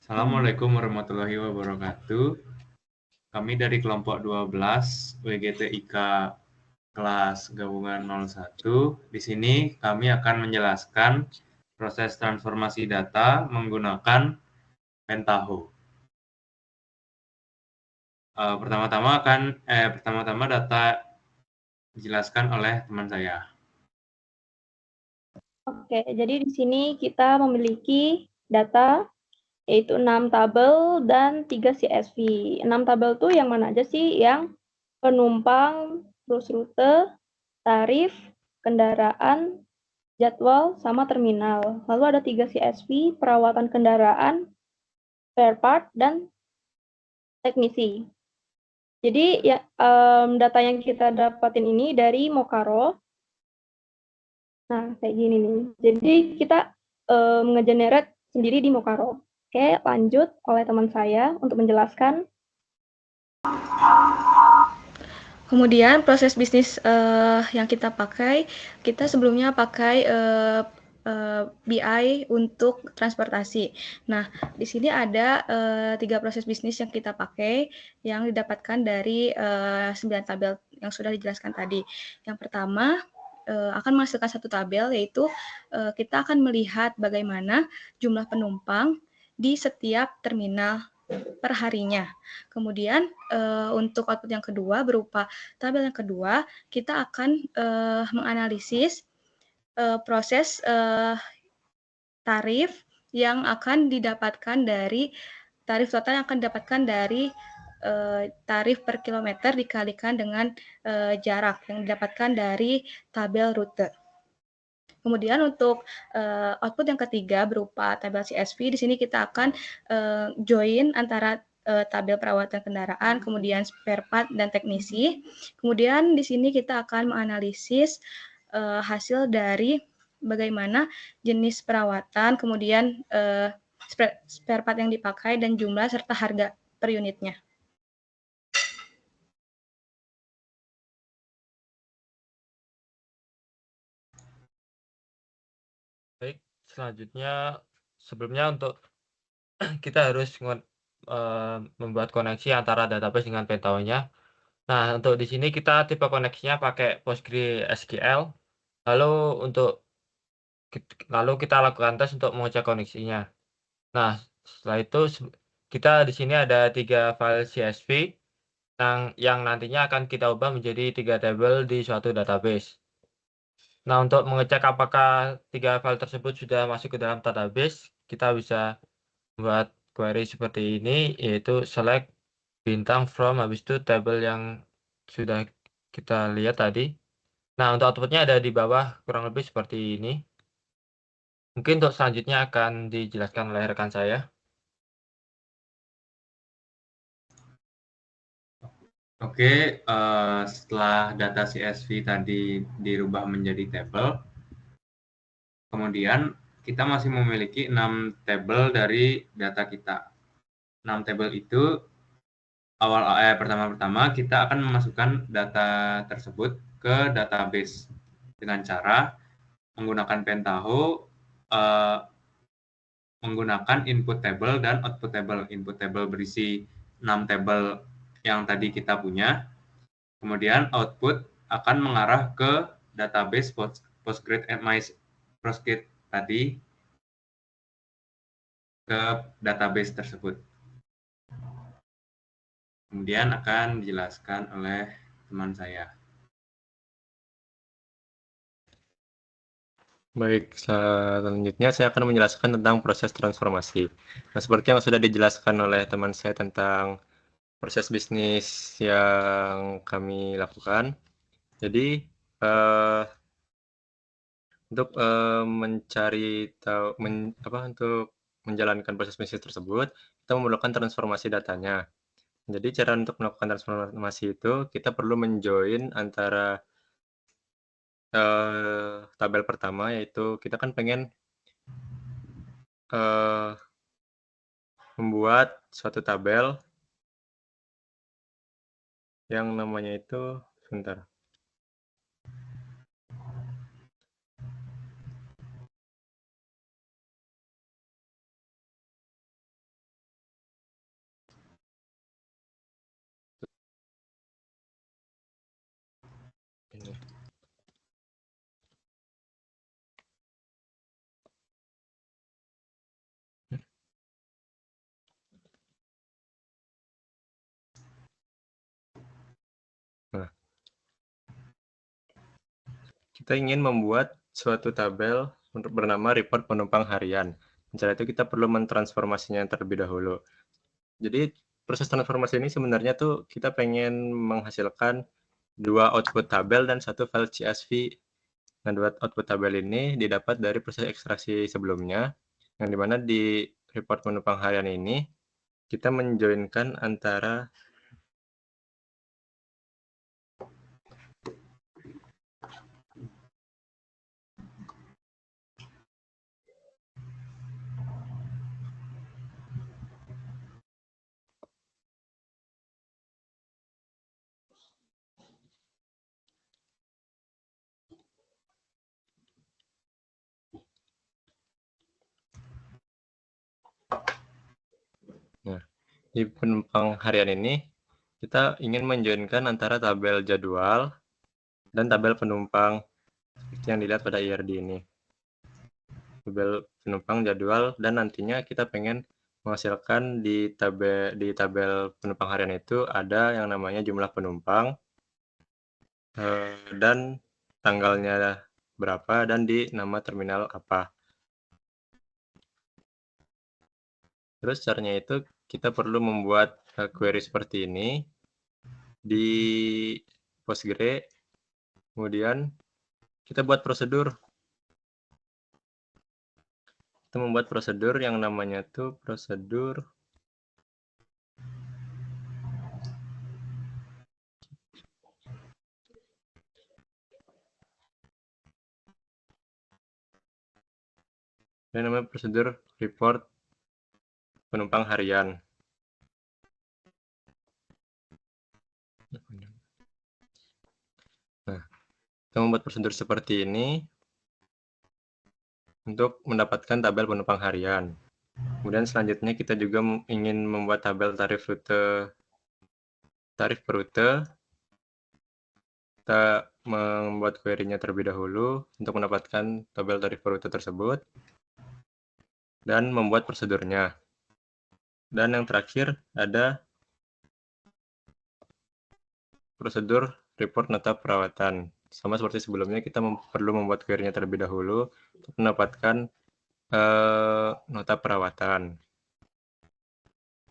Assalamualaikum warahmatullahi wabarakatuh. Kami dari kelompok 12 WGTIK kelas gabungan 01. Di sini kami akan menjelaskan proses transformasi data menggunakan Pentaho. Pertama-tama data dijelaskan oleh teman saya. Oke, jadi di sini kita memiliki data yaitu 6 tabel dan 3 CSV. 6 tabel itu yang mana aja sih? Yang penumpang, terus rute, tarif, kendaraan, jadwal, sama terminal. Lalu ada 3 CSV, perawatan kendaraan, spare part, dan teknisi. Jadi ya, data yang kita dapatin ini dari Mokaro. Nah, kayak gini nih. Jadi kita nge-generate sendiri di Mokaro. Oke, lanjut oleh teman saya untuk menjelaskan. Kemudian proses bisnis yang kita pakai, kita sebelumnya pakai BI untuk transportasi. Nah, di sini ada 3 proses bisnis yang kita pakai yang didapatkan dari 9 tabel yang sudah dijelaskan tadi. Yang pertama akan menghasilkan satu tabel, yaitu kita akan melihat bagaimana jumlah penumpang di setiap terminal per harinya. Kemudian untuk output yang kedua berupa tabel yang kedua, kita akan menganalisis proses tarif yang akan didapatkan dari tarif total yang akan didapatkan dari tarif per kilometer dikalikan dengan jarak yang didapatkan dari tabel rute. Kemudian untuk output yang ketiga berupa tabel CSV, di sini kita akan join antara tabel perawatan kendaraan, kemudian spare part dan teknisi. Kemudian di sini kita akan menganalisis hasil dari bagaimana jenis perawatan, kemudian spare part yang dipakai dan jumlah serta harga per unitnya. Baik, selanjutnya sebelumnya untuk kita harus membuat koneksi antara database dengan Pentaho-nya. Nah, untuk di sini kita tipe koneksinya pakai PostgreSQL. Lalu kita lakukan tes untuk mengecek koneksinya. Nah, setelah itu kita di sini ada 3 file CSV yang nantinya akan kita ubah menjadi 3 tabel di suatu database. Nah, untuk mengecek apakah 3 file tersebut sudah masuk ke dalam database, kita bisa buat query seperti ini, yaitu select bintang from, habis itu tabel yang sudah kita lihat tadi. Nah, untuk outputnya ada di bawah kurang lebih seperti ini. Mungkin untuk selanjutnya akan dijelaskan oleh rekan saya. Oke, setelah data CSV tadi dirubah menjadi tabel, kemudian kita masih memiliki 6 tabel dari data kita. 6 tabel itu pertama-tama kita akan memasukkan data tersebut ke database dengan cara menggunakan Pentaho, menggunakan input table dan output table. Input table berisi 6 tabel yang tadi kita punya. Kemudian output akan mengarah ke database Postgres tadi, ke database tersebut. Kemudian akan dijelaskan oleh teman saya. Baik, selanjutnya saya akan menjelaskan tentang proses transformasi. Nah, seperti yang sudah dijelaskan oleh teman saya tentang proses bisnis yang kami lakukan. Jadi, untuk mencari tahu, untuk menjalankan proses bisnis tersebut, kita memerlukan transformasi datanya. Jadi, cara untuk melakukan transformasi itu, kita perlu menjoin antara tabel pertama, yaitu kita kan pengen membuat suatu tabel yang namanya itu, sebentar. kita ingin membuat suatu tabel untuk bernama report penumpang harian. Cara itu kita perlu mentransformasinya terlebih dahulu. Jadi proses transformasi ini sebenarnya tuh kita pengen menghasilkan 2 output tabel dan 1 file CSV. Nah, 2 output tabel ini didapat dari proses ekstraksi sebelumnya, yang dimana di report penumpang harian ini kita menjoinkan antara di penumpang harian ini, kita ingin menjoinkan antara tabel jadwal dan tabel penumpang, seperti yang dilihat pada IRD ini. Tabel penumpang jadwal, dan nantinya kita pengen menghasilkan di tabel penumpang harian itu ada yang namanya jumlah penumpang, dan tanggalnya berapa, dan di nama terminal apa. Terus caranya itu kita perlu membuat query seperti ini di Postgre, kemudian kita buat prosedur. Kita membuat prosedur yang namanya tuh prosedur yang namanya prosedur report penumpang harian. Nah, kita membuat prosedur seperti ini untuk mendapatkan tabel penumpang harian. Kemudian selanjutnya kita juga ingin membuat tabel tarif per rute. Kita membuat query-nya terlebih dahulu untuk mendapatkan tabel tarif per rute tersebut dan membuat prosedurnya. Dan yang terakhir ada prosedur report nota perawatan. Sama seperti sebelumnya, kita perlu membuat query-nya terlebih dahulu untuk mendapatkan nota perawatan.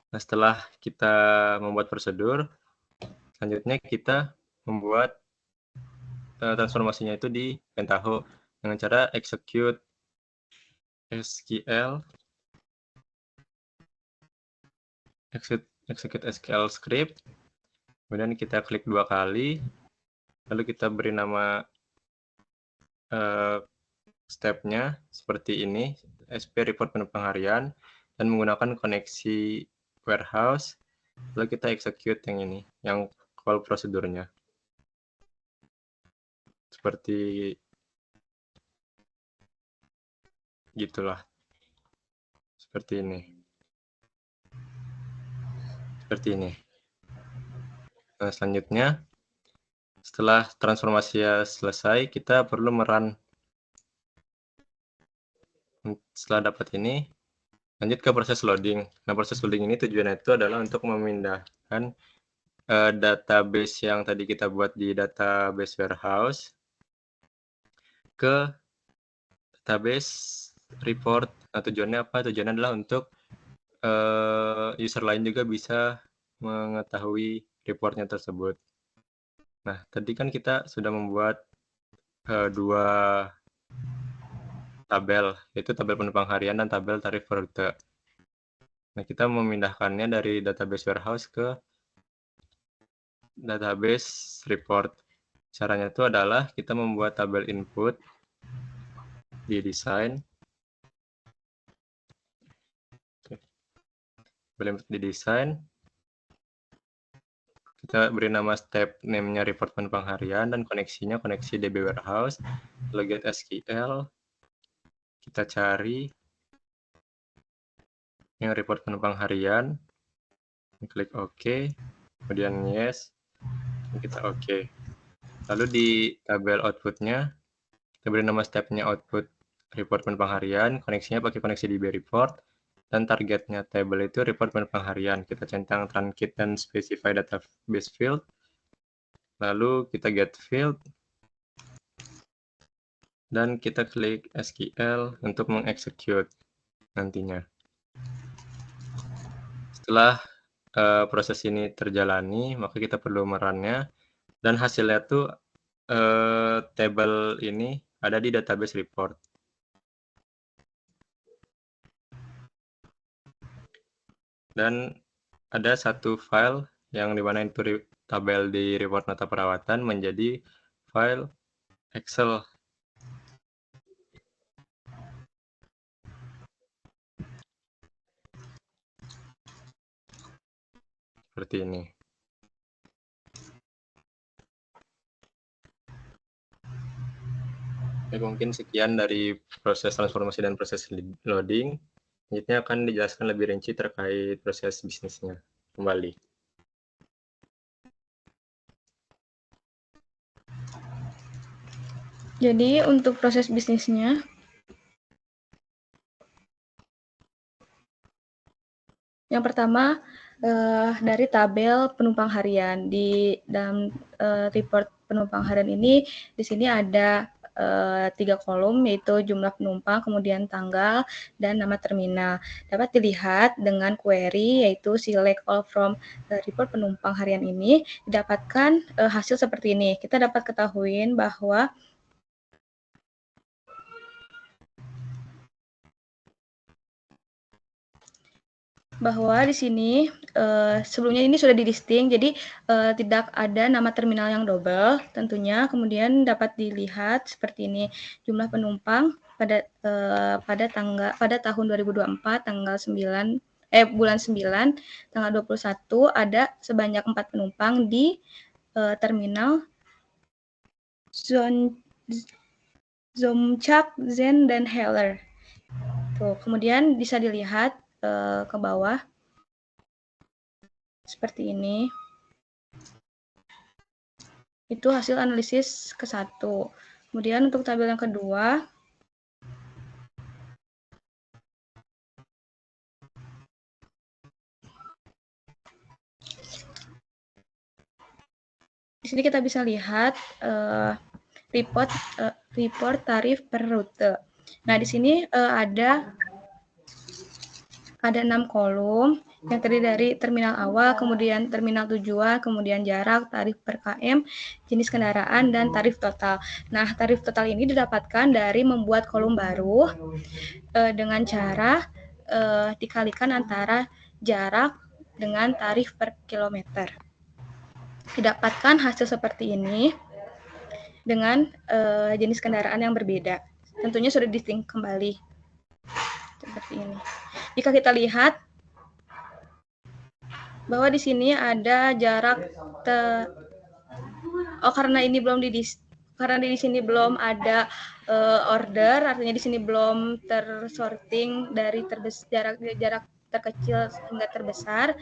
Nah, setelah kita membuat prosedur, selanjutnya kita membuat transformasinya itu di Pentaho dengan cara execute SQL script. Kemudian kita klik 2 kali, lalu kita beri nama step-nya seperti ini, SP report penumpang harian, dan menggunakan koneksi warehouse, lalu kita execute yang ini, yang call prosedurnya. Seperti gitulah. Seperti ini. Seperti ini. Nah, selanjutnya, setelah transformasi selesai, kita perlu merun. Setelah dapat ini, lanjut ke proses loading. Nah, proses loading ini tujuannya itu adalah untuk memindahkan database yang tadi kita buat di database warehouse ke database report. Nah, tujuannya apa? Tujuannya adalah untuk user lain juga bisa mengetahui reportnya tersebut. Nah, tadi kan kita sudah membuat 2 tabel, yaitu tabel penumpang harian dan tabel tarif per rute. Nah, kita memindahkannya dari database warehouse ke database report. Caranya itu adalah kita membuat tabel input di desain. Tabel input di desain. Kita beri nama step name-nya report penumpang harian dan koneksinya koneksi DB warehouse. Lalu get SQL. Kita cari yang report penumpang harian, klik OK, kemudian yes, kita OK. Lalu di tabel output-nya, kita beri nama step-nya output report penumpang harian, koneksinya pakai koneksi DB report, dan targetnya table itu report penumpang harian. Kita centang truncate dan specify database field, lalu kita get field, dan kita klik SQL untuk mengeksekut nantinya. Setelah proses ini terjalani, maka kita perlu merunnya, dan hasilnya tuh tabel ini ada di database report. Dan ada satu file yang dimana itu tabel di report nota perawatan menjadi file Excel. Seperti ini. Oke, mungkin sekian dari proses transformasi dan proses loading. Selanjutnya akan dijelaskan lebih rinci terkait proses bisnisnya kembali. Jadi untuk proses bisnisnya, yang pertama dari tabel penumpang harian. Di dalam report penumpang harian ini, di sini ada 3 kolom, yaitu jumlah penumpang, kemudian tanggal, dan nama terminal. Dapat dilihat dengan query, yaitu select all from report penumpang harian ini, didapatkan hasil seperti ini. Kita dapat ketahui bahwa di sini sebelumnya ini sudah di-listing, jadi tidak ada nama terminal yang double tentunya. Kemudian dapat dilihat seperti ini, jumlah penumpang pada tahun 2024 tanggal 9 bulan 9 tanggal 21 ada sebanyak 4 penumpang di terminal Zomchak, Zen, dan Heller. Tuh, kemudian bisa dilihat ke bawah seperti ini. Itu hasil analisis ke-1. Kemudian untuk tabel yang kedua, di sini kita bisa lihat report tarif per rute. Nah, di sini ada 6 kolom yang terdiri dari terminal awal, kemudian terminal tujuan, kemudian jarak, tarif per km, jenis kendaraan, dan tarif total. Nah, tarif total ini didapatkan dari membuat kolom baru dengan cara dikalikan antara jarak dengan tarif per kilometer. Didapatkan hasil seperti ini dengan jenis kendaraan yang berbeda. Tentunya sudah di-listing kembali. Seperti ini. Jika kita lihat bahwa di sini ada jarak karena ini belum karena di sini belum ada order, artinya di sini belum tersorting dari jarak terkecil hingga terbesar,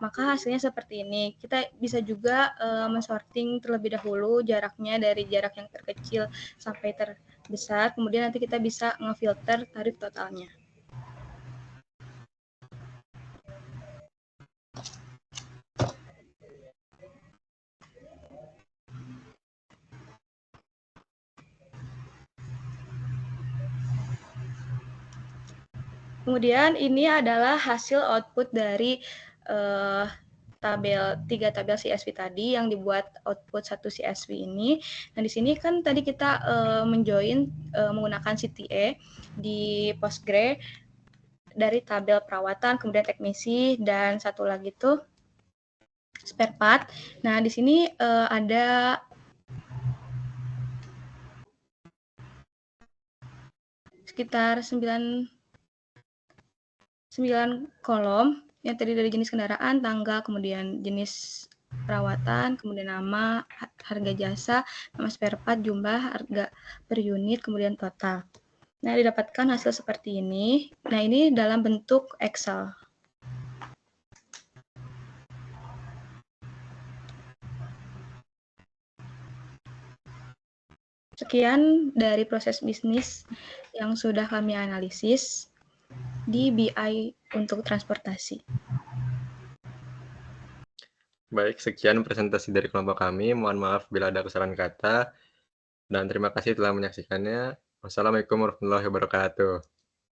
maka hasilnya seperti ini. Kita bisa juga mensorting terlebih dahulu jaraknya dari jarak yang terkecil sampai terbesar, kemudian nanti kita bisa ngefilter tarif totalnya. Kemudian ini adalah hasil output dari tiga tabel CSV tadi yang dibuat output satu CSV ini. Nah, di sini kan tadi kita menjoin menggunakan CTA di Postgre dari tabel perawatan, kemudian teknisi, dan satu lagi tuh spare part. Nah, di sini ada sekitar 9 kolom yang terdiri dari jenis kendaraan, tanggal, kemudian jenis perawatan, kemudian nama, harga jasa, nama spare part, jumlah, harga per unit, kemudian total. Nah, didapatkan hasil seperti ini. Nah, ini dalam bentuk Excel. Sekian dari proses bisnis yang sudah kami analisis di BI untuk transportasi. Baik, sekian presentasi dari kelompok kami. Mohon maaf bila ada kesalahan kata. Dan terima kasih telah menyaksikannya. Wassalamualaikum warahmatullahi wabarakatuh.